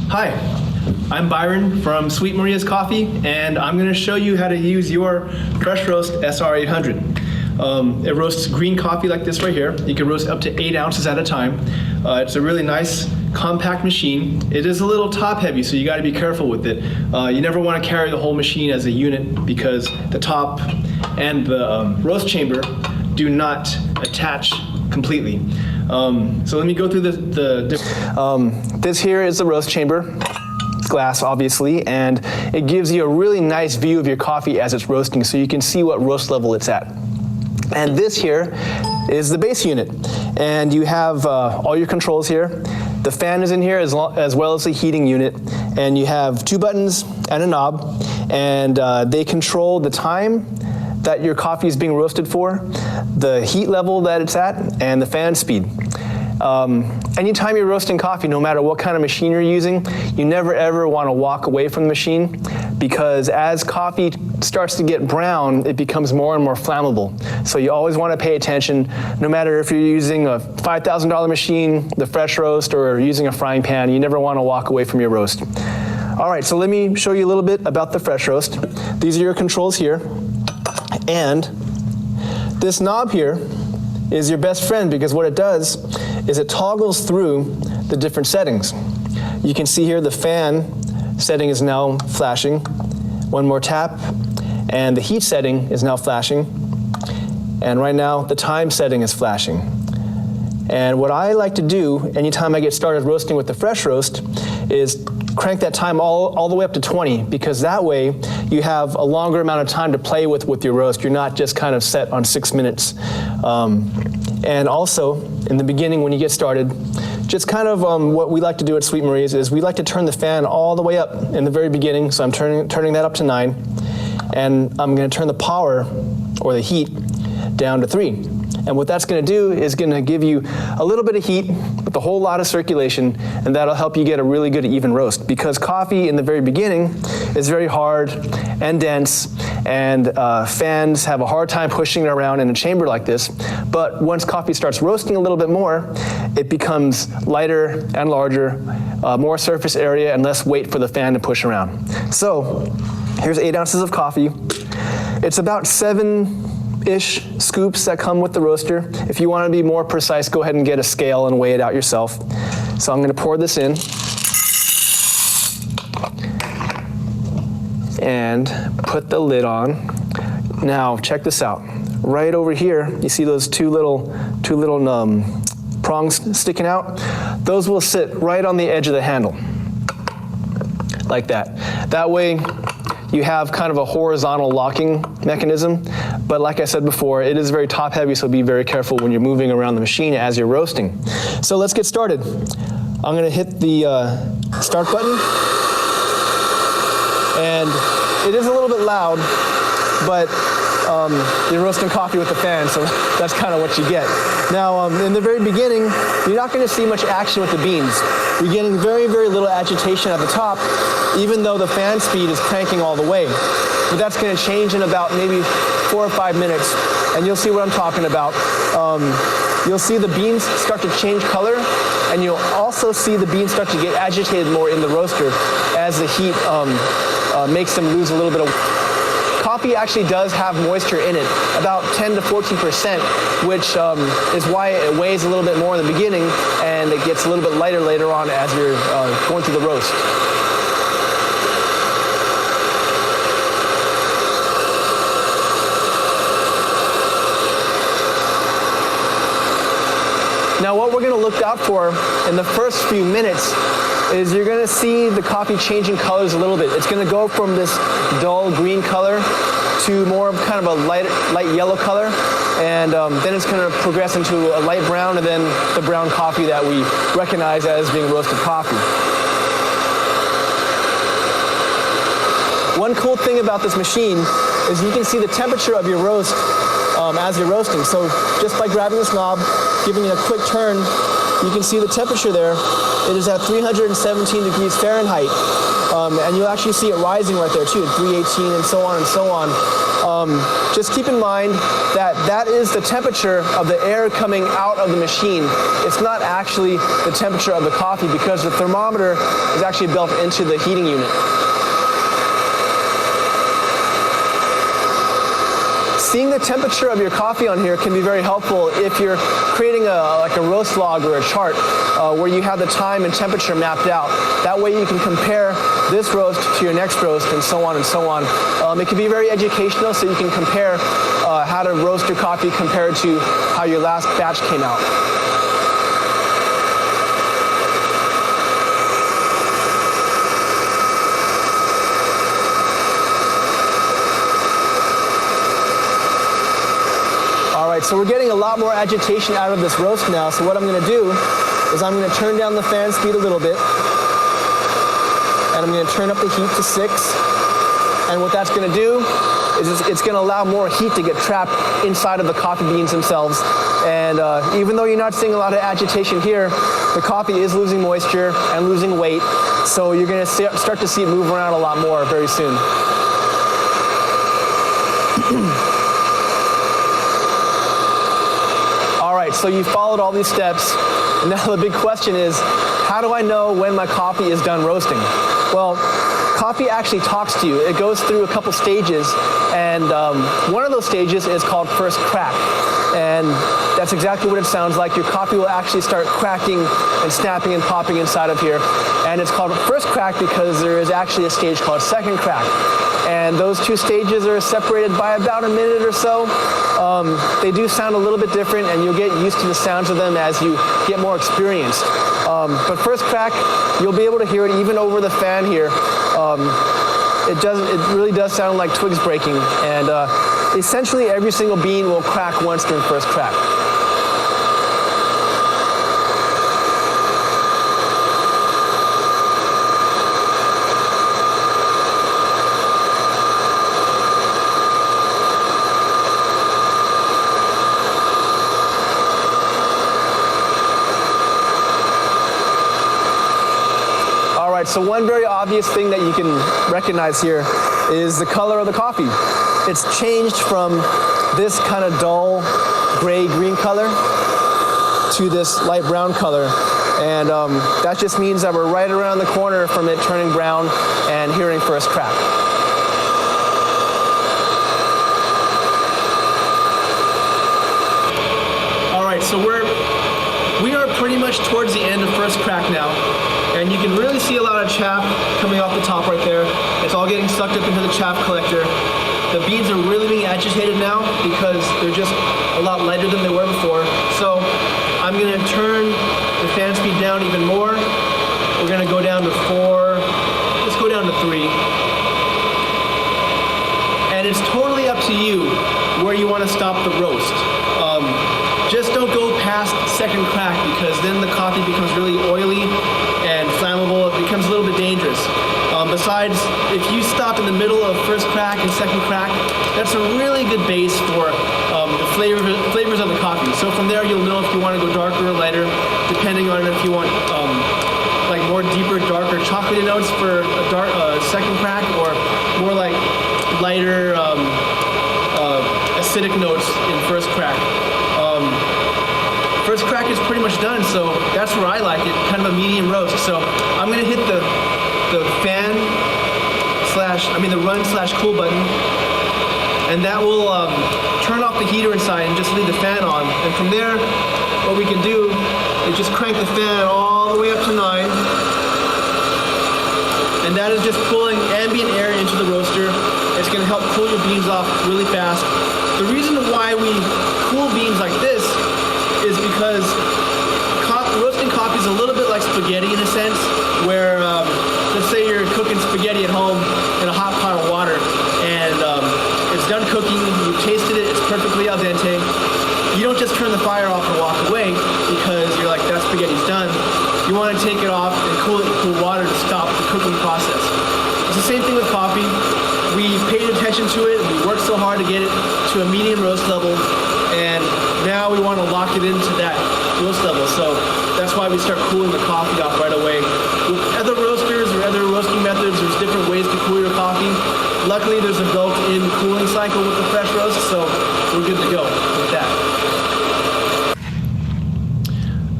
Hi, I'm Byron from Sweet Maria's Coffee, and I'm going to show you how to use your Fresh Roast SR800. It roasts green coffee like this right here. You can roast up to 8 ounces at a time. It's a really nice, compact machine. It is a little top heavy, so you got to be careful with it. You never want to carry the whole machine as a unit because the top and the roast chamber do not attach completely. So let me go through the different. This here is the roast chamber. It's glass, obviously, and it gives you a really nice view of your coffee as it's roasting, so you can see what roast level it's at. And this here is the base unit, and you have all your controls here. The fan is in here as well as the heating unit, and you have 2 buttons and a knob, and they control the time that your coffee is being roasted for, the heat level that it's at, and the fan speed. Anytime you're roasting coffee, no matter what kind of machine you're using, you never ever want to walk away from the machine, because as coffee starts to get brown, it becomes more and more flammable. So you always want to pay attention, no matter if you're using a $5,000 machine, the Fresh Roast, or using a frying pan, you never want to walk away from your roast. All right, so let me show you a little bit about the Fresh Roast. These are your controls here. And this knob here is your best friend, because what it does is it toggles through the different settings. You can see here the fan setting is now flashing. One more tap, and the heat setting is now flashing. And right now, the time setting is flashing. And what I like to do anytime I get started roasting with the Fresh Roast is crank that time all the way up to 20, because that way you have a longer amount of time to play with your roast. You're not just kind of set on 6 minutes. And also, in the beginning when you get started, just kind of what we like to do at Sweet Maria's is we like to turn the fan all the way up in the very beginning. So I'm turning that up to 9, and I'm going to turn the power, or the heat, down to 3. And what that's going to do is going to give you a little bit of heat with a whole lot of circulation, and that'll help you get a really good even roast. Because coffee in the very beginning is very hard and dense, and fans have a hard time pushing it around in a chamber like this. But once coffee starts roasting a little bit more, it becomes lighter and larger, more surface area, and less weight for the fan to push around. So here's 8 ounces of coffee. It's about 7-ish scoops that come with the roaster. If you want to be more precise, go ahead and get a scale and weigh it out yourself. So I'm going to pour this in and put the lid on. Now check this out. Right over here, you see those two little prongs sticking out? Those will sit right on the edge of the handle, like that. That way, you have kind of a horizontal locking mechanism, but like I said before, it is very top heavy, so be very careful when you're moving around the machine as you're roasting. So let's get started. I'm gonna hit the start button, and it is a little bit loud, but you're roasting coffee with the fan, so that's kind of what you get. Now, in the very beginning, you're not going to see much action with the beans. You're getting very, very little agitation at the top, even though the fan speed is cranking all the way. But that's going to change in about maybe 4 or 5 minutes, and you'll see what I'm talking about. You'll see the beans start to change color, and you'll also see the beans start to get agitated more in the roaster as the heat makes them lose a little bit of. Coffee actually does have moisture in it, about 10 to 14%, which is why it weighs a little bit more in the beginning, and it gets a little bit lighter later on as you're going through the roast. Now what we're going to look out for in the first few minutes is you're going to see the coffee changing colors a little bit. It's going to go from this dull green color to more of kind of a light yellow color, and then it's going to progress into a light brown, and then the brown coffee that we recognize as being roasted coffee. One cool thing about this machine is you can see the temperature of your roast as you're roasting. So just by grabbing this knob, giving it a quick turn, you can see the temperature there. It is at 317 degrees Fahrenheit. And you'll actually see it rising right there too, 318 and so on and so on. Just keep in mind that that is the temperature of the air coming out of the machine. It's not actually the temperature of the coffee because the thermometer is actually built into the heating unit. Seeing the temperature of your coffee on here can be very helpful if you're creating like a roast log or a chart where you have the time and temperature mapped out. That way you can compare this roast to your next roast and so on and so on. It can be very educational, so you can compare how to roast your coffee compared to how your last batch came out. So we're getting a lot more agitation out of this roast now. So what I'm going to do is I'm going to turn down the fan speed a little bit. And I'm going to turn up the heat to 6. And what that's going to do is it's going to allow more heat to get trapped inside of the coffee beans themselves. And even though you're not seeing a lot of agitation here, the coffee is losing moisture and losing weight. So you're going to start to see it move around a lot more very soon. So you followed all these steps, and now the big question is, how do I know when my coffee is done roasting? Well, coffee actually talks to you. It goes through a couple stages, and one of those stages is called first crack. And that's exactly what it sounds like. Your coffee will actually start cracking and snapping and popping inside of here. And it's called first crack because there is actually a stage called second crack. And those two stages are separated by about a minute or so. They do sound a little bit different, and you'll get used to the sounds of them as you get more experienced. But first crack, you'll be able to hear it even over the fan here. It really does sound like twigs breaking, and essentially every single bean will crack once during first crack. So one very obvious thing that you can recognize here is the color of the coffee. It's changed from this kind of dull gray-green color to this light brown color. And that just means that we're right around the corner from it turning brown and hearing first crack. All right, so we are pretty much towards the end of first crack now. And you can really see a lot of chaff coming off the top right there. It's all getting sucked up into the chaff collector. The beans are really being agitated now because they're just a lot lighter than they were before. So I'm going to turn the fan speed down even more. We're going to go down to 4. Let's go down to 3. And it's totally up to you where you want to stop the roast. Just don't go past second crack because then the coffee becomes really oily and flammable. It becomes a little bit dangerous. Besides, if you stop in the middle of first crack and second crack, that's a really good base for the flavors of the coffee. So from there, you'll know if you want to go darker or lighter, depending on if you want like more deeper, darker chocolatey notes for a second crack, or more like lighter acidic notes in first crack. First crack is pretty much done, so that's where I like it, kind of a medium roast. So I'm going to hit the run/cool button, and that will turn off the heater inside and just leave the fan on. And from there, what we can do is just crank the fan all the way up to 9, and that is just pulling ambient air into the roaster. It's going to help cool your beans off really fast. The reason why we cool beans like this is because roasting coffee is a little bit like spaghetti in a sense, where let's say you're cooking spaghetti at home in a hot pot of water, and it's done cooking, you've tasted it, it's perfectly al dente. You don't just turn the fire off and walk away because you're like, that spaghetti's done. You want to take it off and cool it in cool water to stop the cooking process. It's the same thing with coffee. We paid attention to it, we worked so hard to get it to a medium roast level, and now we want to lock it into that roast level. So that's why we start cooling the coffee off right away. With other roasters or other roasting methods, there's different ways to cool your coffee. luckily there's a built-in cooling cycle with the fresh roast, so we're good to go with that.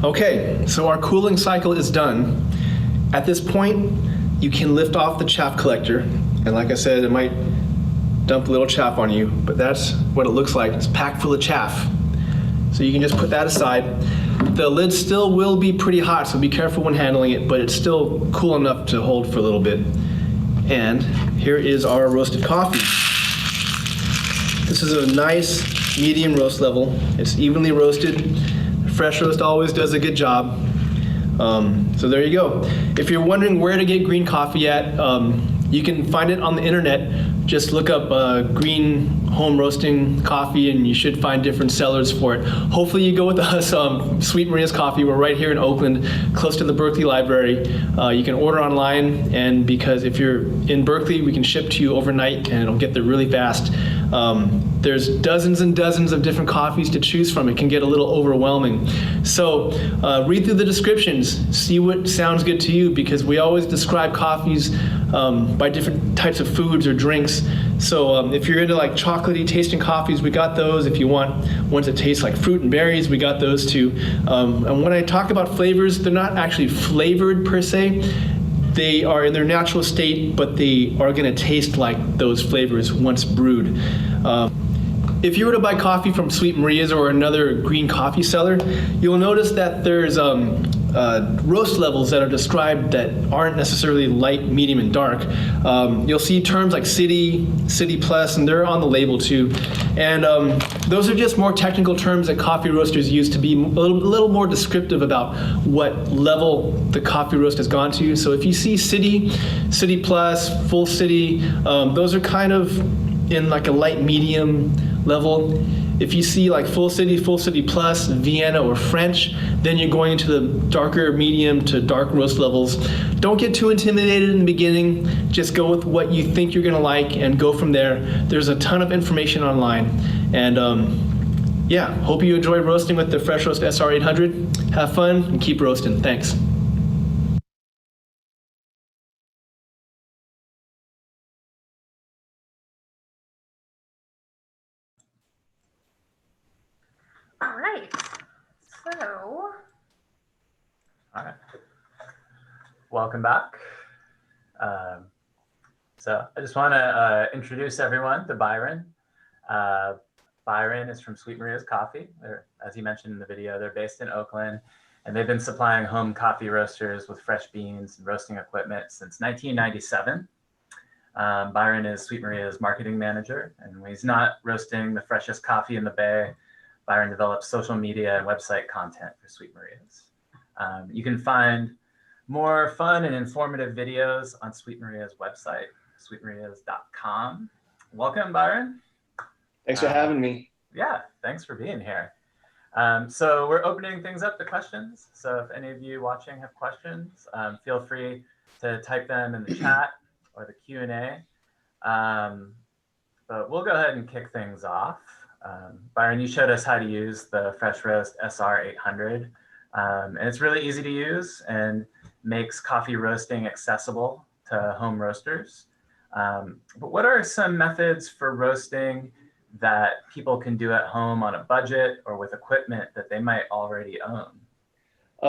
Okay, so our cooling cycle is done. At this point, you can lift off the chaff collector, and like I said, it might dump a little chaff on you, but that's what it looks like. It's packed full of chaff. So you can just put that aside. The lid still will be pretty hot, so be careful when handling it, but it's still cool enough to hold for a little bit. And here is our roasted coffee. This is a nice medium roast level. It's evenly roasted. Fresh roast always does a good job. So there you go. If you're wondering where to get green coffee at, you can find it on the internet. Just look up green home roasting coffee and you should find different sellers for it. Hopefully you go with us, Sweet Maria's Coffee. We're right here in Oakland, close to the Berkeley Library. You can order online, and because if you're in Berkeley, we can ship to you overnight and it'll get there really fast. There's dozens and dozens of different coffees to choose from. It can get a little overwhelming. So read through the descriptions, see what sounds good to you, because we always describe coffees by different types of foods or drinks. So if you're into like chocolatey tasting coffees, we got those. If you want ones that taste like fruit and berries, we got those too. And when I talk about flavors, they're not actually flavored per se. They are in their natural state, but they are going to taste like those flavors once brewed. If you were to buy coffee from Sweet Maria's or another green coffee seller, you'll notice that there's roast levels that are described that aren't necessarily light, medium, and dark. You'll see terms like city, city plus, and they're on the label too. And those are just more technical terms that coffee roasters use to be a little more descriptive about what level the coffee roast has gone to. So if you see city, city plus, full city, those are kind of in like a light medium level. If you see like full city plus, Vienna or French, then you're going into the darker medium to dark roast levels. Don't get too intimidated in the beginning. Just go with what you think you're gonna like and go from there. There's a ton of information online. And yeah, hope you enjoy roasting with the Fresh Roast SR800. Have fun and keep roasting. Thanks. All right, All right, welcome back. So I just want to introduce everyone to Byron. Byron is from Sweet Maria's Coffee. As he mentioned in the video, they're based in Oakland, and they've been supplying home coffee roasters with fresh beans and roasting equipment since 1997. Byron is Sweet Maria's marketing manager, and when he's not roasting the freshest coffee in the Bay, Byron develops social media and website content for Sweet Maria's. You can find more fun and informative videos on Sweet Maria's website, sweetmarias.com. Welcome, Byron. Thanks for having me. Yeah, thanks for being here. So we're opening things up to questions. So if any of you watching have questions, feel free to type them in the chat or the Q&A. But we'll go ahead and kick things off. Byron, you showed us how to use the Fresh Roast SR800. And it's really easy to use and makes coffee roasting accessible to home roasters. But what are some methods for roasting that people can do at home on a budget or with equipment that they might already own?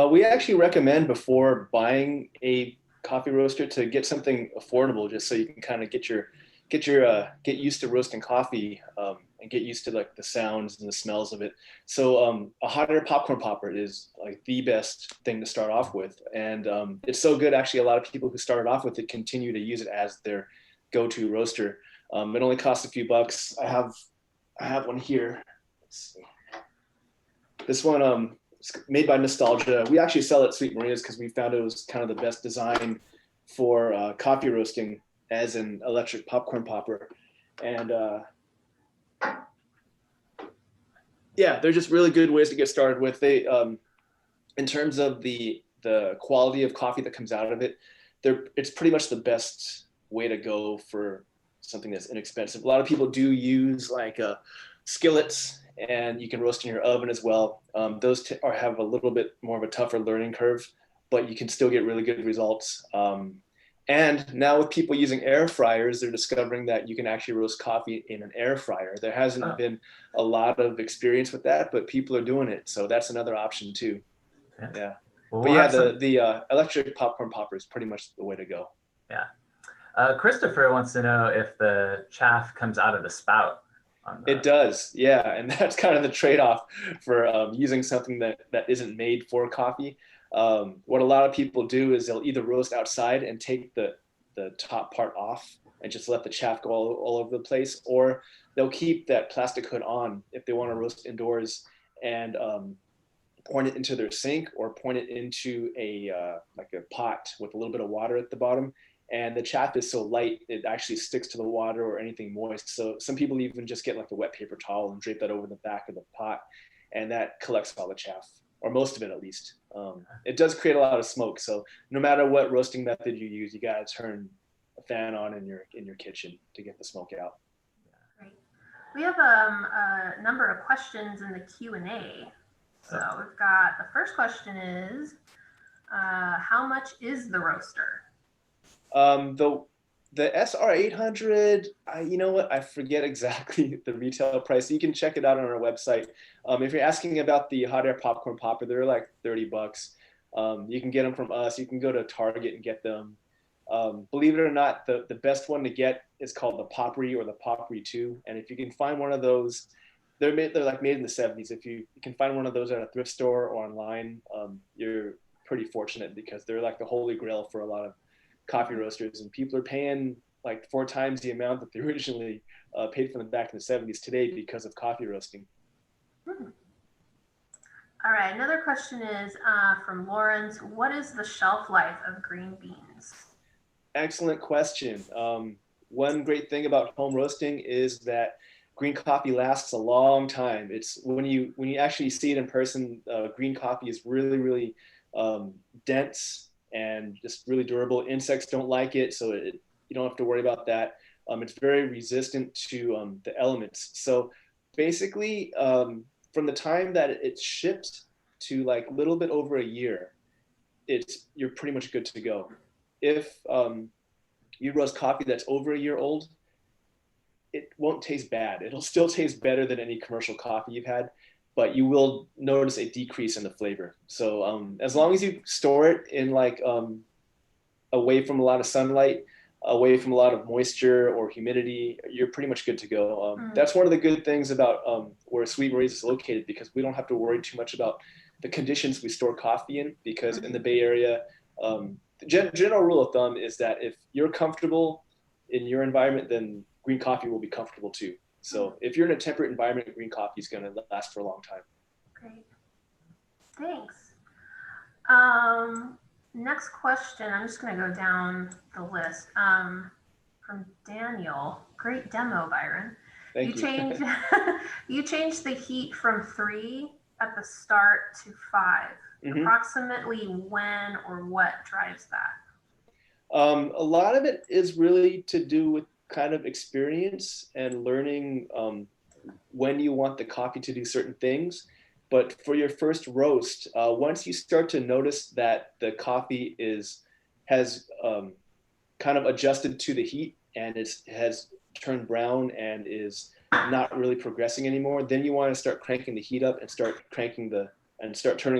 We actually recommend before buying a coffee roaster to get something affordable, just so you can kind of get used to roasting coffee and get used to like the sounds and the smells of it. So a hot air popcorn popper is like the best thing to start off with, and it's so good. Actually, a lot of people who started off with it continue to use it as their go-to roaster. It only costs a few bucks. I have one here. Let's see. This one it's made by Nostalgia. We actually sell it at Sweet Maria's because we found it was kind of the best design for coffee roasting as an electric popcorn popper. And yeah, they're just really good ways to get started with. They, in terms of the quality of coffee that comes out of it, it's pretty much the best way to go for something that's inexpensive. A lot of people do use like skillets, and you can roast in your oven as well. Those have a little bit more of a tougher learning curve, but you can still get really good results. And now with people using air fryers, they're discovering that you can actually roast coffee in an air fryer. There hasn't been a lot of experience with that, but people are doing it. So that's another option too. Yeah. Well, But yeah, the electric popcorn popper is pretty much the way to go. Yeah. Christopher wants to know if the chaff comes out of the spout. It does, yeah, and that's kind of the trade-off for using something that isn't made for coffee. What a lot of people do is they'll either roast outside and take the top part off and just let the chaff go all over the place, or they'll keep that plastic hood on if they want to roast indoors and point it into their sink or point it into a like a pot with a little bit of water at the bottom. And the chaff is so light, it actually sticks to the water or anything moist. So some people even just get like a wet paper towel and drape that over the back of the pot, and that collects all the chaff, or most of it at least. It does create a lot of smoke. So no matter what roasting method you use, you gotta turn a fan on in your kitchen to get the smoke out. Great. We have a number of questions in the Q&A. So we've got, the first question is, how much is the roaster? The SR800, you know what? I forget exactly the retail price. You can check it out on our website. If you're asking about the hot air popcorn popper, they're like $30. You can get them from us. You can go to Target and get them. Believe it or not, the best one to get is called the Poppery or the Poppery 2. And if you can find one of those, they're like made in the 70s. If you can find one of those at a thrift store or online, you're pretty fortunate, because they're like the holy grail for a lot of coffee roasters, and people are paying like 4 times the amount that they originally paid for them back in the 70s today because of coffee roasting. All right, another question is from Lawrence. What is the shelf life of green beans? Excellent question. One great thing about home roasting is that green coffee lasts a long time. It's when you actually see it in person, green coffee is really, really dense and just really durable. Insects don't like it, so you don't have to worry about that. It's very resistant to the elements. So basically, from the time that it's shipped to like a little bit over a year, you're pretty much good to go. If you roast coffee that's over a year old, it won't taste bad. It'll still taste better than any commercial coffee you've had, but you will notice a decrease in the flavor. So as long as you store it in like away from a lot of sunlight, away from a lot of moisture or humidity, you're pretty much good to go. That's one of the good things about where Sweet Marie's is located, because we don't have to worry too much about the conditions we store coffee in, because in the Bay Area, the general rule of thumb is that if you're comfortable in your environment, then green coffee will be comfortable too. So if you're in a temperate environment, green coffee is going to last for a long time. Great. Thanks. Next question. I'm just going to go down the list. From Daniel. Great demo, Byron. Thank you. You changed the heat from 3 at the start to 5. Approximately when or what drives that? A lot of it is really to do with kind of experience and learning when you want the coffee to do certain things. But for your first roast, once you start to notice that the coffee has kind of adjusted to the heat and has turned brown and is not really progressing anymore, then you want to start cranking the heat up and start turning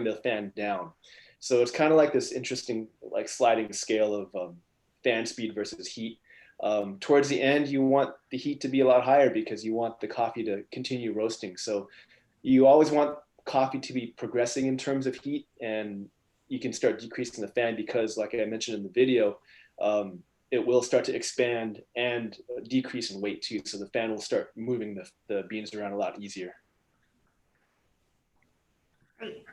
the fan down. So it's kind of like this interesting like sliding scale of fan speed versus heat. Towards the end, you want the heat to be a lot higher because you want the coffee to continue roasting. So you always want coffee to be progressing in terms of heat, and you can start decreasing the fan because, like I mentioned in the video, it will start to expand and decrease in weight too. So the fan will start moving the beans around a lot easier. Great.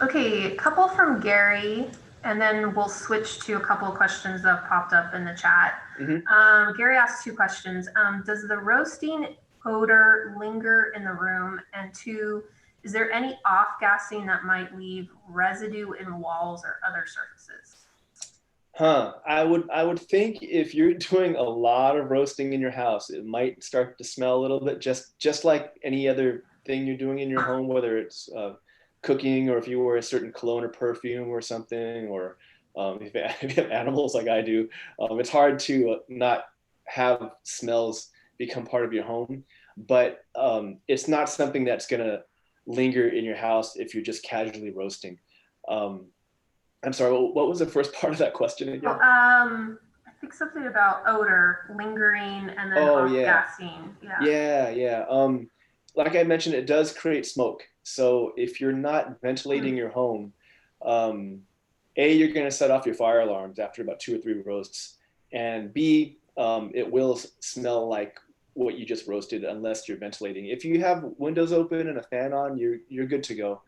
Okay, a couple from Gary, and then we'll switch to a couple of questions that have popped up in the chat. Gary asked 2 questions. Does the roasting odor linger in the room? And 2, is there any off-gassing that might leave residue in walls or other surfaces? I would think if you're doing a lot of roasting in your house, it might start to smell a little bit, just like any other thing you're doing in your home, whether it's cooking or if you wear a certain cologne or perfume or something, or If you have animals like I do, it's hard to not have smells become part of your home. But it's not something that's gonna linger in your house if you're just casually roasting. I'm sorry, what was the first part of that question again? Well, I think something about odor lingering and then off-gassing. Yeah. Like I mentioned, it does create smoke. So if you're not ventilating your home, A, you're going to set off your fire alarms after about 2 or 3 roasts, and B, it will smell like what you just roasted unless you're ventilating. If you have windows open and a fan on, you're good to go.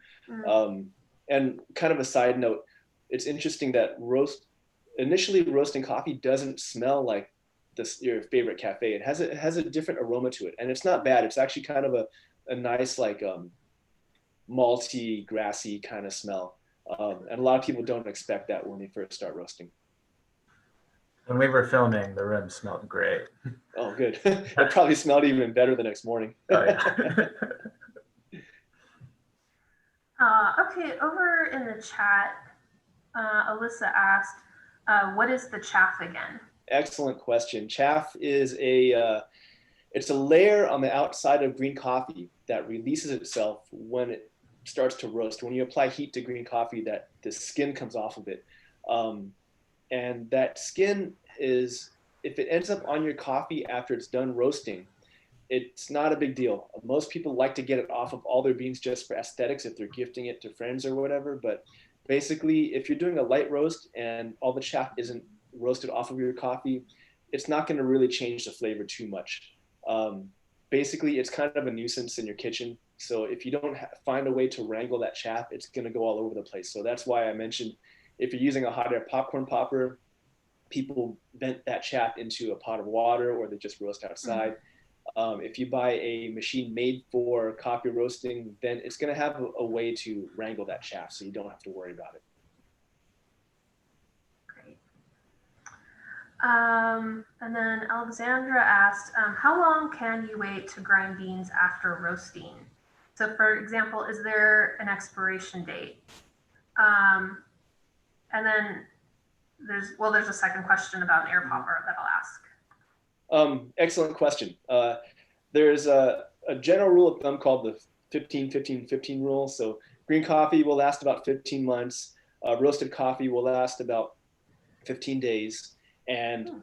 And kind of a side note, it's interesting that initially roasting coffee doesn't smell like your favorite cafe. It has a different aroma to it, and it's not bad. It's actually kind of a nice, like malty, grassy kind of smell. And a lot of people don't expect that when they first start roasting. When we were filming, the room smelled great. Oh, good. It probably smelled even better the next morning. Oh, yeah. Okay, over in the chat, Alyssa asked, what is the chaff again? Excellent question. Chaff is it's a layer on the outside of green coffee that releases itself when it starts to roast. When you apply heat to green coffee, that the skin comes off of it. And that skin is, if it ends up on your coffee after it's done roasting, it's not a big deal. Most people like to get it off of all their beans just for aesthetics, if they're gifting it to friends or whatever. But basically, if you're doing a light roast and all the chaff isn't roasted off of your coffee, it's not going to really change the flavor too much. Basically, it's kind of a nuisance in your kitchen. So if you don't find a way to wrangle that chaff, it's going to go all over the place. So that's why I mentioned, if you're using a hot air popcorn popper, people vent that chaff into a pot of water, or they just roast outside. If you buy a machine made for coffee roasting, then it's going to have a way to wrangle that chaff, so you don't have to worry about it. Great. And then Alexandra asked, how long can you wait to grind beans after roasting? So for example, is there an expiration date? And then there's a second question about an air popper that I'll ask. Excellent question. There's a general rule of thumb called the 15-15-15 rule. So green coffee will last about 15 months. Roasted coffee will last about 15 days. And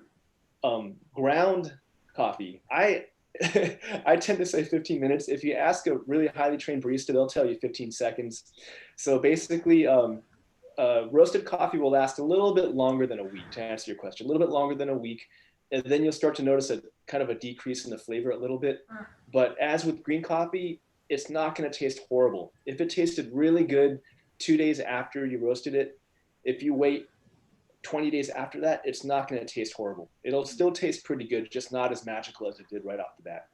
ground coffee, I tend to say 15 minutes. If you ask a really highly trained barista, they'll tell you 15 seconds. So basically, roasted coffee will last a little bit longer than a week, to answer your question, a little bit longer than a week. And then you'll start to notice a kind of a decrease in the flavor a little bit. But as with green coffee, it's not going to taste horrible. If it tasted really good 2 days after you roasted it, if you wait 20 days after that, it's not going to taste horrible. It'll still taste pretty good, just not as magical as it did right off the bat.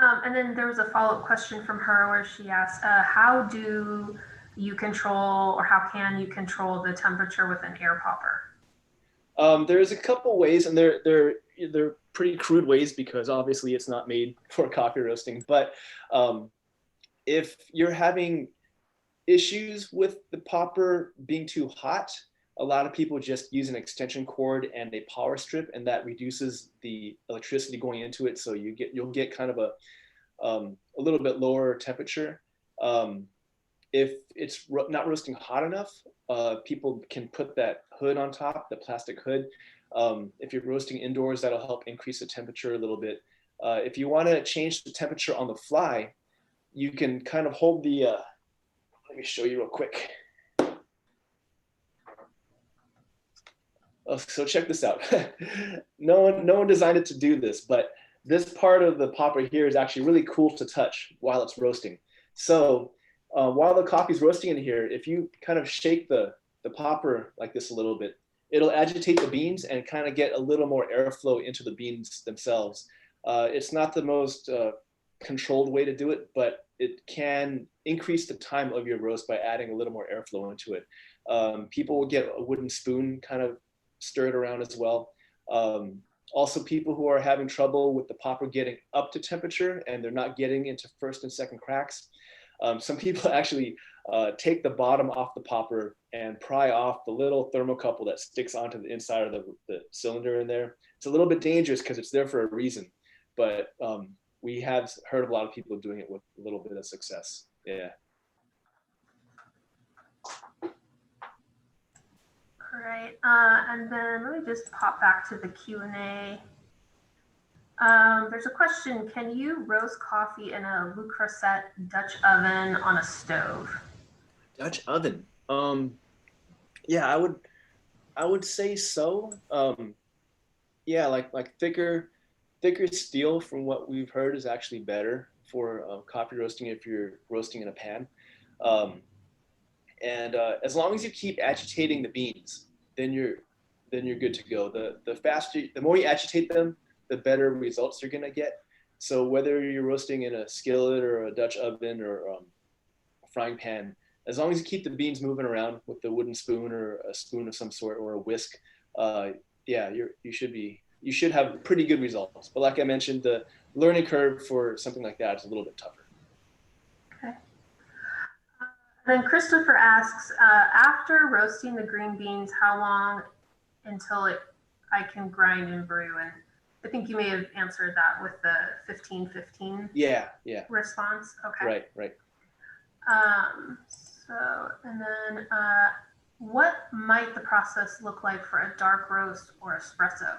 And then there was a follow-up question from her where she asked, how do you control, or how can you control the temperature with an air popper? There's a couple ways, and they're pretty crude ways, because obviously it's not made for coffee roasting. But if you're having issues with the popper being too hot, a lot of people just use an extension cord and a power strip, and that reduces the electricity going into it. So you'll get kind of a little bit lower temperature. If it's not roasting hot enough, people can put that hood on top, the plastic hood. If you're roasting indoors, that'll help increase the temperature a little bit. If you want to change the temperature on the fly, you can kind of hold the, let me show you real quick. Oh, so check this out. No one designed it to do this, but this part of the popper here is actually really cool to touch while it's roasting. So while the coffee's roasting in here, if you kind of shake the popper like this a little bit, it'll agitate the beans and kind of get a little more airflow into the beans themselves. It's not the most controlled way to do it, but it can increase the time of your roast by adding a little more airflow into it. People will get a wooden spoon, kind of stir it around as well. Also, people who are having trouble with the popper getting up to temperature and they're not getting into first and second cracks, Some people actually take the bottom off the popper and pry off the little thermocouple that sticks onto the inside of the cylinder in there. It's a little bit dangerous because it's there for a reason, but we have heard of a lot of people doing it with a little bit of success. Yeah. All right, and then let me just pop back to the Q&A. There's a question, can you roast coffee in a Lucra set Dutch oven on a stove? Dutch oven. Yeah, I would say so. Yeah, like thicker steel from what we've heard is actually better for coffee roasting if you're roasting in a pan. And as long as you keep agitating the beans, then you're good to go. The more you agitate them, the better results you're gonna get. So whether you're roasting in a skillet or a Dutch oven or a frying pan, as long as you keep the beans moving around with the wooden spoon or a spoon of some sort or a whisk, yeah, you should have pretty good results. But like I mentioned, the learning curve for something like that is a little bit tougher. Okay. Then Christopher asks, after roasting the green beans, how long until I can grind and brew? And I think you may have answered that with the 15-15 Yeah. response. Okay. Right. And then what might the process look like for a dark roast or espresso?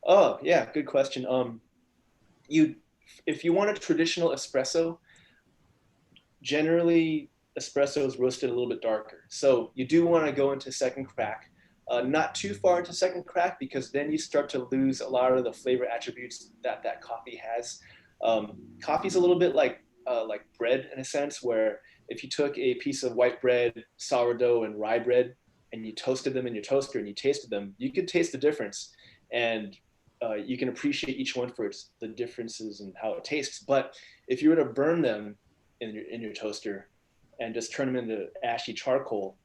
Oh, yeah, good question. If you want a traditional espresso, generally espresso is roasted a little bit darker. So you do want to go into second crack, not too far into second crack, because then you start to lose a lot of the flavor attributes that coffee has. Coffee's a little bit like bread in a sense, where if you took a piece of white bread, sourdough, and rye bread, and you toasted them in your toaster and you tasted them, you could taste the difference, and you can appreciate each one for the differences in how it tastes. But if you were to burn them in your toaster and just turn them into ashy charcoal,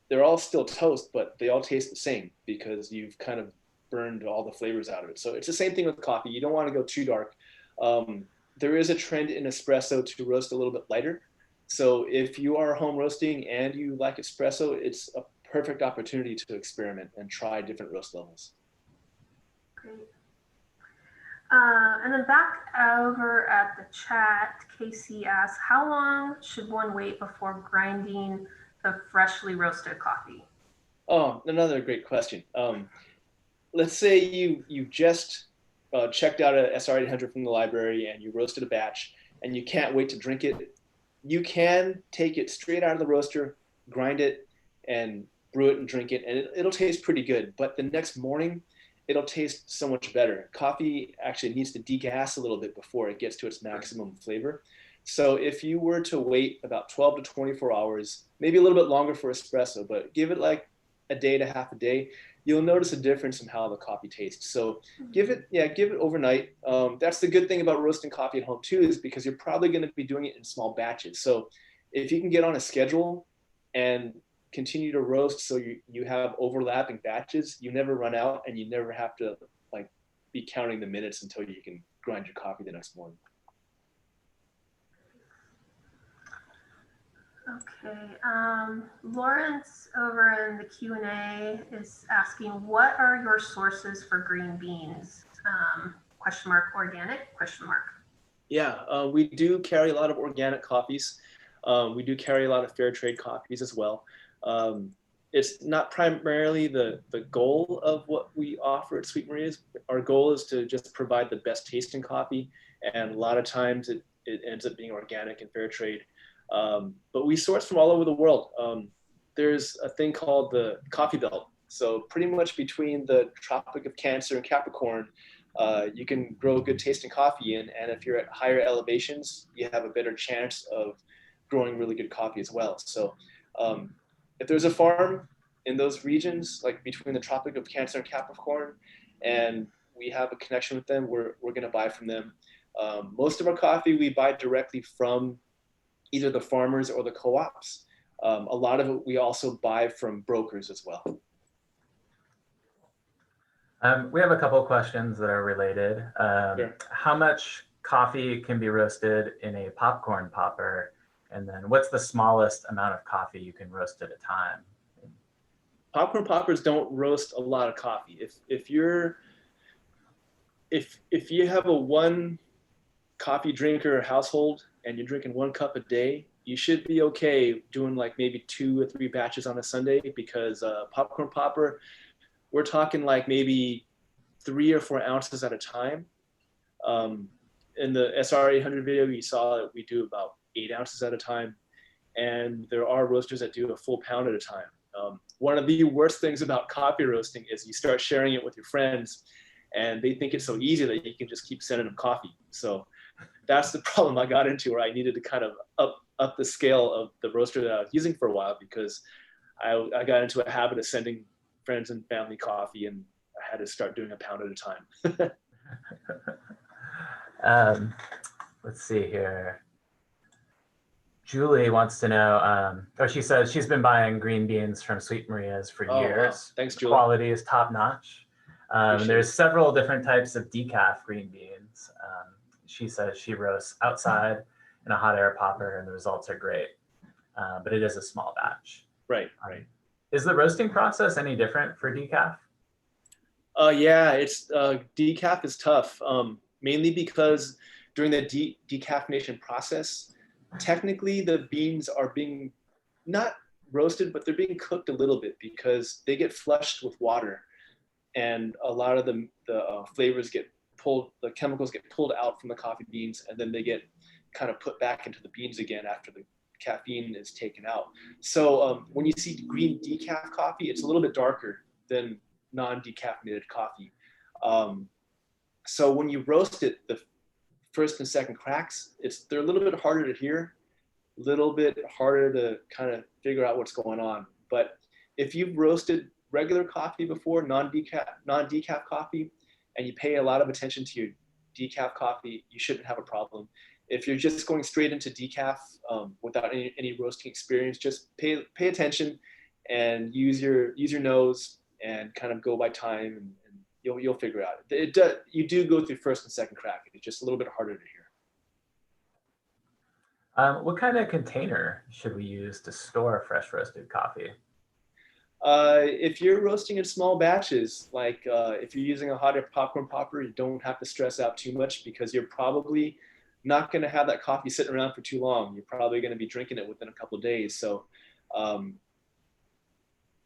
they're all still toast, but they all taste the same because you've kind of burned all the flavors out of it. So it's the same thing with coffee. You don't want to go too dark. There is a trend in espresso to roast a little bit lighter. So if you are home roasting and you like espresso, it's a perfect opportunity to experiment and try different roast levels. Great. And then back over at the chat, Casey asks, how long should one wait before grinding the freshly roasted coffee? Oh, another great question. Let's say you just checked out a SR800 from the library and you roasted a batch and you can't wait to drink it. You can take it straight out of the roaster, grind it, and brew it and drink it, and it'll taste pretty good. But the next morning, it'll taste so much better. Coffee actually needs to degas a little bit before it gets to its maximum flavor. So if you were to wait about 12 to 24 hours, maybe a little bit longer for espresso, but give it like a day to half a day, you'll notice a difference in how the coffee tastes. So give it overnight. That's the good thing about roasting coffee at home too, is because you're probably going to be doing it in small batches. So if you can get on a schedule and continue to roast so you have overlapping batches, you never run out and you never have to like be counting the minutes until you can grind your coffee the next morning. Okay, Lawrence over in the Q&A is asking, what are your sources for green beans? Question mark, organic, question mark. Yeah, we do carry a lot of organic coffees. We do carry a lot of fair trade coffees as well. It's not primarily the goal of what we offer at Sweet Maria's. Our goal is to just provide the best tasting coffee, and a lot of times it ends up being organic and fair trade. But we source from all over the world. There's a thing called the coffee belt. So pretty much between the Tropic of Cancer and Capricorn, you can grow good tasting coffee in, and if you're at higher elevations, you have a better chance of growing really good coffee as well. So if there's a farm in those regions, like between the Tropic of Cancer and Capricorn, and we have a connection with them, we're going to buy from them. Most of our coffee we buy directly from either the farmers or the co-ops. A lot of it we also buy from brokers as well. We have a couple of questions that are related. Sure. How much coffee can be roasted in a popcorn popper. And then what's the smallest amount of coffee you can roast at a time? Popcorn poppers don't roast a lot of coffee. If you have a one coffee drinker household and you're drinking 1 cup a day, you should be okay doing like maybe 2 or 3 batches on a Sunday, because popcorn popper, we're talking like maybe 3 or 4 ounces at a time. In the SR800 video, you saw that we do about 8 ounces at a time. And there are roasters that do a full pound at a time. One of the worst things about coffee roasting is you start sharing it with your friends and they think it's so easy that you can just keep sending them coffee. So that's the problem I got into, where I needed to kind of up the scale of the roaster that I was using for a while, because I got into a habit of sending friends and family coffee, and I had to start doing a pound at a time. Let's see here. Julie wants to know, she says she's been buying green beans from Sweet Maria's for years. Wow. Thanks, Julie. Quality is top notch. There's several different types of decaf green beans. She says she roasts outside in a hot air popper and the results are great, but it is a small batch. Right. Is the roasting process any different for decaf? Yeah, it's decaf is tough, mainly because during the decaffeination process, technically the beans are being not roasted, but they're being cooked a little bit, because they get flushed with water, and a lot of the flavors get pulled, the chemicals get pulled out from the coffee beans, and then they get kind of put back into the beans again after the caffeine is taken out. So when you see green decaf coffee, it's a little bit darker than non-decaffeinated coffee. So when you roast it, the first and second cracks, they're a little bit harder to hear, a little bit harder to kind of figure out what's going on. But if you've roasted regular coffee before, non-decaf coffee, and you pay a lot of attention to your decaf coffee, you shouldn't have a problem. If you're just going straight into decaf without any roasting experience, just pay attention and use your nose and kind of go by time, and you'll figure out. You do go through first and second crack. It's just a little bit harder to hear. What kind of container should we use to store fresh roasted coffee? If you're roasting in small batches, like if you're using a hot air popcorn popper, you don't have to stress out too much, because you're probably not going to have that coffee sitting around for too long. You're probably going to be drinking it within a couple of days. So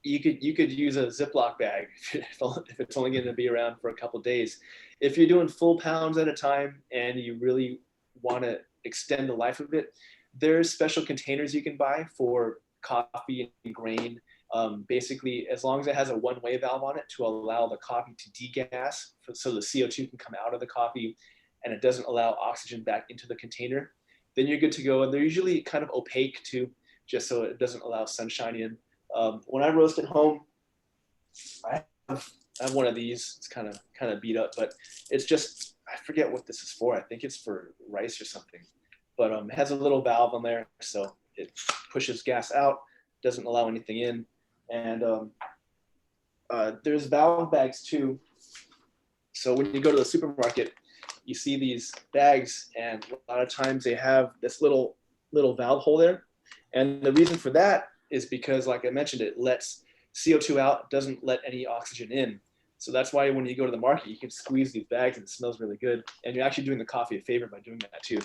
you could use a Ziploc bag if it's only going to be around for a couple of days. If you're doing full pounds at a time and you really want to extend the life of it, there's special containers you can buy for coffee and grain. Basically, as long as it has a one-way valve on it to allow the coffee to degas, so the CO2 can come out of the coffee and it doesn't allow oxygen back into the container, then you're good to go. And they're usually kind of opaque too, just so it doesn't allow sunshine in. When I roast at home, I have one of these. It's kind of beat up, but it's just, I forget what this is for. I think it's for rice or something, but it has a little valve on there, so it pushes gas out, doesn't allow anything in. And there's valve bags too. So when you go to the supermarket, you see these bags, and a lot of times they have this little valve hole there. And the reason for that is because, like I mentioned, it lets CO2 out, doesn't let any oxygen in. So that's why when you go to the market, you can squeeze these bags and it smells really good. And you're actually doing the coffee a favor by doing that too.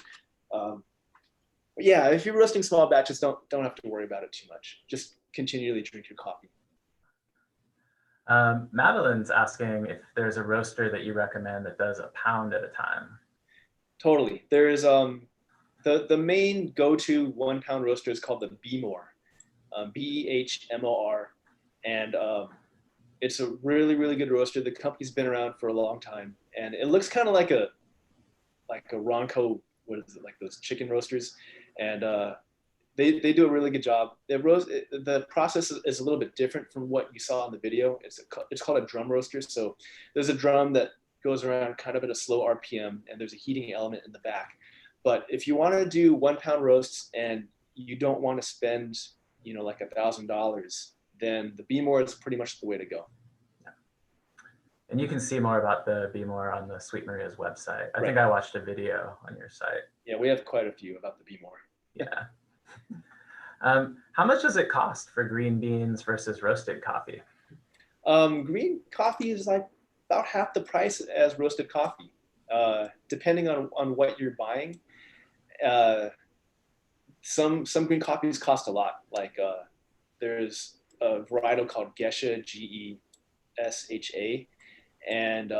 But yeah, if you're roasting small batches, don't have to worry about it too much. Just continually drink your coffee. Madeline's asking if there's a roaster that you recommend that does a pound at a time. Totally. There's the main go-to 1 pound roaster is called the Behmor, BEHMOR, and it's a really, really good roaster. The company's been around for a long time, and it looks kind of like a Ronco, what is it, like those chicken roasters, and they do a really good job. The process is a little bit different from what you saw in the video. It's called a drum roaster. So there's a drum that goes around kind of at a slow RPM, and there's a heating element in the back. But if you want to do 1 pound roasts and you don't want to spend, like $1,000, then the Behmor is pretty much the way to go. And you can see more about the Be More on the Sweet Maria's website. I Right. think I watched a video on your site. Yeah, we have quite a few about the Be More. Yeah. How much does it cost for green beans versus roasted coffee? Green coffee is like about half the price as roasted coffee, depending on what you're buying. Some green coffees cost a lot. Like there's a varietal called Gesha, Gesha, and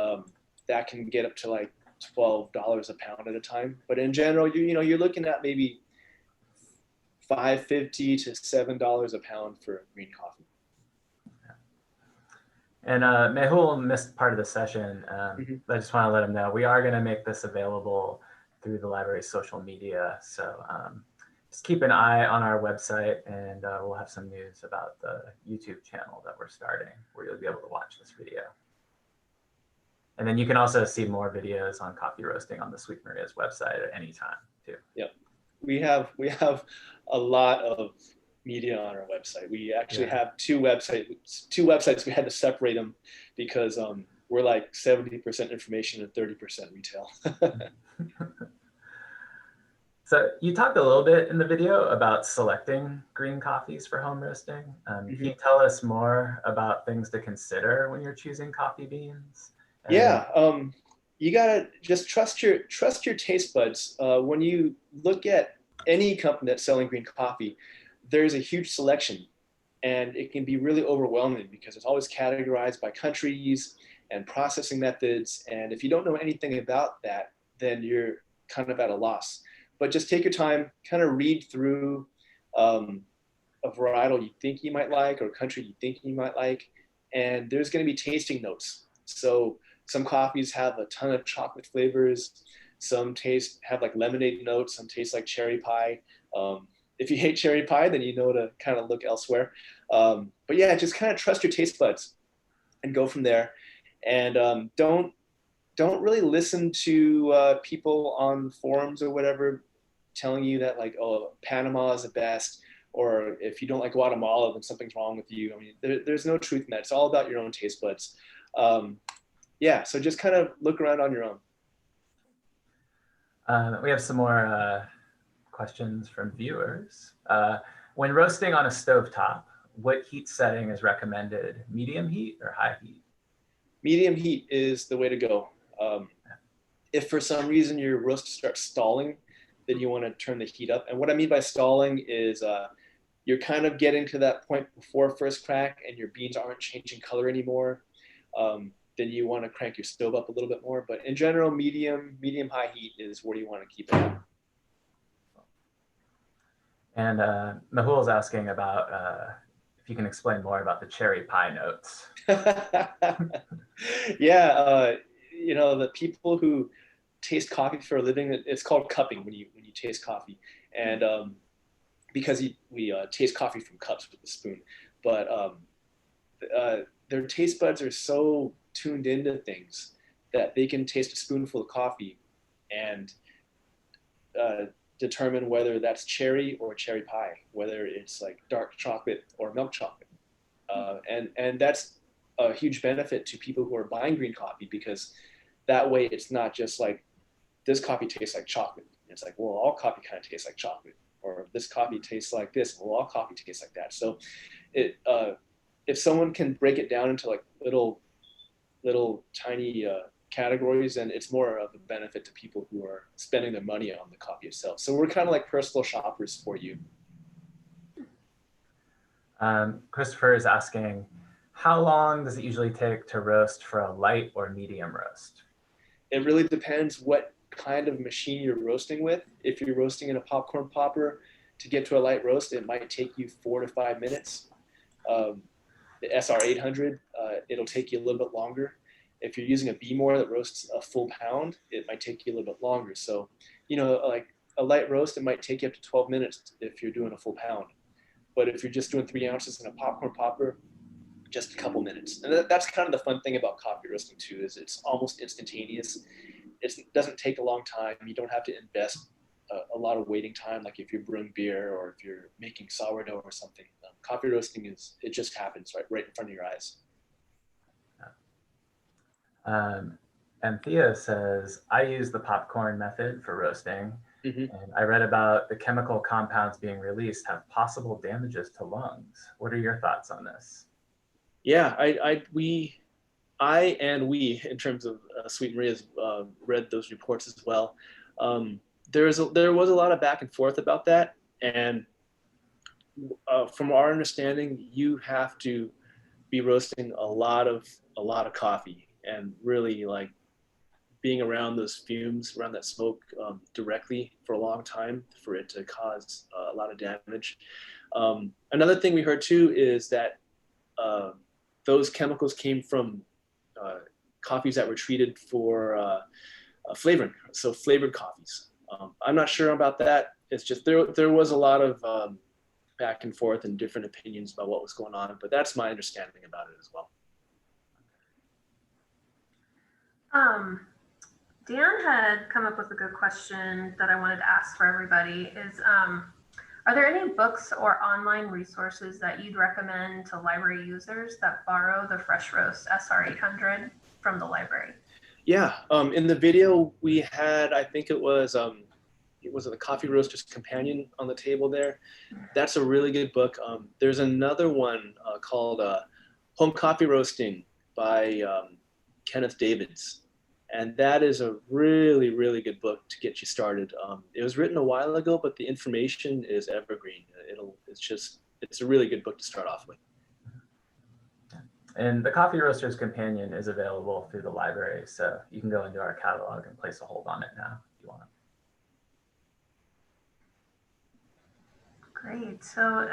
that can get up to like $12 a pound at a time. But in general, you're looking at maybe $5.50 to $7 a pound for green coffee. And Mehul missed part of the session. I just want to let him know we are going to make this available through the library's social media. So just keep an eye on our website, and we'll have some news about the YouTube channel that we're starting where you'll be able to watch this video. And then you can also see more videos on coffee roasting on the Sweet Maria's website at any time too. Yep. We have a lot of media on our website. We actually have two websites. We had to separate them because we're like 70% information and 30% retail. So you talked a little bit in the video about selecting green coffees for home roasting. Can you tell us more about things to consider when you're choosing coffee beans? Yeah, you gotta just trust your taste buds. When you look at any company that's selling green coffee, there's a huge selection, and it can be really overwhelming because it's always categorized by countries and processing methods. And if you don't know anything about that, then you're kind of at a loss. But just take your time, kind of read through a varietal you think you might like or a country you think you might like, and there's going to be tasting notes. So some coffees have a ton of chocolate flavors. Some have like lemonade notes. Some taste like cherry pie. If you hate cherry pie, then you know to kind of look elsewhere. But yeah, just kind of trust your taste buds and go from there. And don't really listen to people on forums or whatever telling you that like, oh, Panama is the best, or if you don't like Guatemala, then something's wrong with you. I mean, there's no truth in that. It's all about your own taste buds. Yeah, so just kind of look around on your own. We have some more questions from viewers. When roasting on a stovetop, what heat setting is recommended? Medium heat or high heat? Medium heat is the way to go. If for some reason your roast starts stalling, then you want to turn the heat up. And what I mean by stalling is you're kind of getting to that point before first crack and your beans aren't changing color anymore. Then you want to crank your stove up a little bit more. But in general, medium high heat is where you want to keep it at. And Mehul is asking about if you can explain more about the cherry pie notes. Yeah, the people who taste coffee for a living, it's called cupping when you taste coffee, and because we taste coffee from cups with a spoon, but their taste buds are so tuned into things that they can taste a spoonful of coffee and determine whether that's cherry or cherry pie, whether it's like dark chocolate or milk chocolate, and that's a huge benefit to people who are buying green coffee, because that way it's not just like this coffee tastes like chocolate. It's like, well, all coffee kind of tastes like chocolate, or this coffee tastes like this. Well, all coffee tastes like that. So if someone can break it down into like little tiny categories, and it's more of a benefit to people who are spending their money on the coffee itself. So we're kind of like personal shoppers for you. Christopher is asking, how long does it usually take to roast for a light or medium roast? It really depends what kind of machine you're roasting with. If you're roasting in a popcorn popper, to get to a light roast, it might take you 4 to 5 minutes. The SR800, it'll take you a little bit longer. If you're using a Be More that roasts a full pound, it might take you a little bit longer. So, like a light roast, it might take you up to 12 minutes if you're doing a full pound. But if you're just doing 3 ounces in a popcorn popper, just a couple minutes. And that's kind of the fun thing about coffee roasting too, is it's almost instantaneous. It doesn't take a long time. You don't have to invest a lot of waiting time, like if you're brewing beer or if you're making sourdough or something. Coffee roasting it just happens right in front of your eyes. And Thea says, I use the popcorn method for roasting. Mhm. And I read about the chemical compounds being released have possible damages to lungs. What are your thoughts on this? Yeah, we, in terms of Sweet Maria's, read those reports as well. There was a lot of back and forth about that, and from our understanding, you have to be roasting a lot of coffee, and really like being around those fumes, around that smoke directly for a long time for it to cause a lot of damage. Another thing we heard too is that those chemicals came from coffees that were treated for flavoring, so flavored coffees. I'm not sure about that. It's just there was a lot of back and forth and different opinions about what was going on, but that's my understanding about it as well. Dan had come up with a good question that I wanted to ask for everybody is, are there any books or online resources that you'd recommend to library users that borrow the Fresh Roast SR800 from the library? Yeah, in the video we had, I think it was the Coffee Roaster's Companion on the table there. That's a really good book. There's another one called Home Coffee Roasting by Kenneth Davids. And that is a really, really good book to get you started. It was written a while ago, but the information is evergreen. It's a really good book to start off with. And the Coffee Roaster's Companion is available through the library, so you can go into our catalog and place a hold on it now if you want. Great. So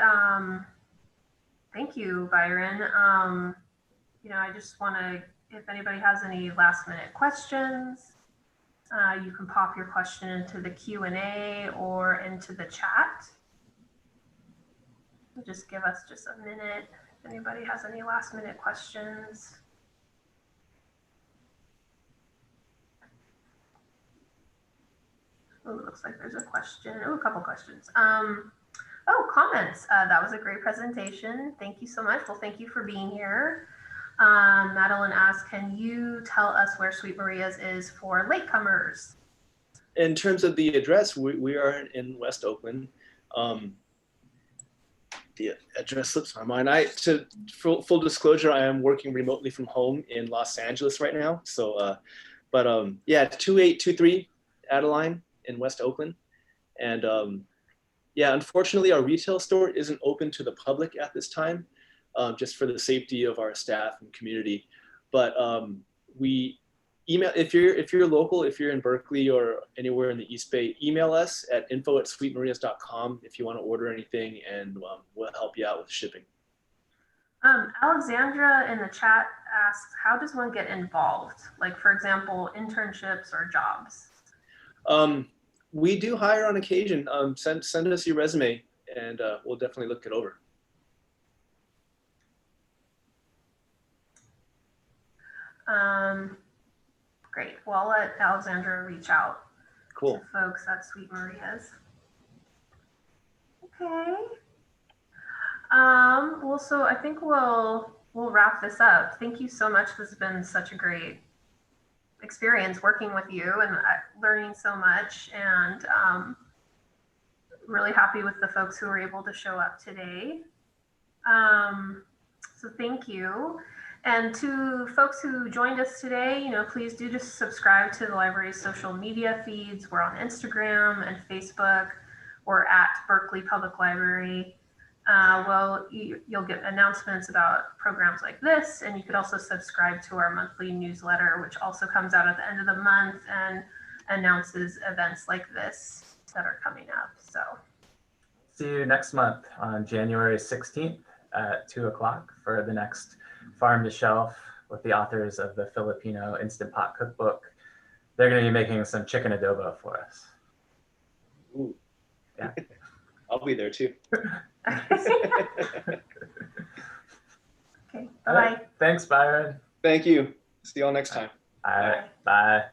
thank you, Byron. I just want to, if anybody has any last minute questions, you can pop your question into the Q&A or into the chat. Just give us just a minute if anybody has any last minute questions. Oh, it looks like there's a question. Oh, a couple questions. Comments. That was a great presentation. Thank you so much. Well, thank you for being here. Madeline asked, can you tell us where Sweet Maria's is for latecomers? In terms of the address, we are in West Oakland. The address slips my mind. Full disclosure, I am working remotely from home in Los Angeles right now. So, yeah, 2823 Adeline in West Oakland. And yeah, unfortunately, our retail store isn't open to the public at this time. Just for the safety of our staff and community. But we email, if you're local, if you're in Berkeley or anywhere in the East Bay, email us at info@sweetmarias.com if you want to order anything, and we'll help you out with shipping. Alexandra in the chat asks, how does one get involved? Like, for example, internships or jobs? We do hire on occasion. Send us your resume and we'll definitely look it over. Great. Well, I'll let Alexandra reach out Cool. to folks at Sweet Maria's. Okay. Well, so I think we'll wrap this up. Thank you so much. This has been such a great experience working with you and learning so much, and really happy with the folks who were able to show up today. So thank you. And to folks who joined us today, please do just subscribe to the library's social media feeds. We're on Instagram and Facebook. We're at Berkeley Public Library. You'll get announcements about programs like this, and you could also subscribe to our monthly newsletter, which also comes out at the end of the month and announces events like this that are coming up. So see you next month on January 16th at 2 o'clock for the next Farm to Shelf with the authors of the Filipino Instant Pot Cookbook. They're going to be making some chicken adobo for us. Ooh. Yeah. I'll be there too. Okay, bye-bye. Right. Thanks, Byron. Thank you. See y'all next time. All right. Bye.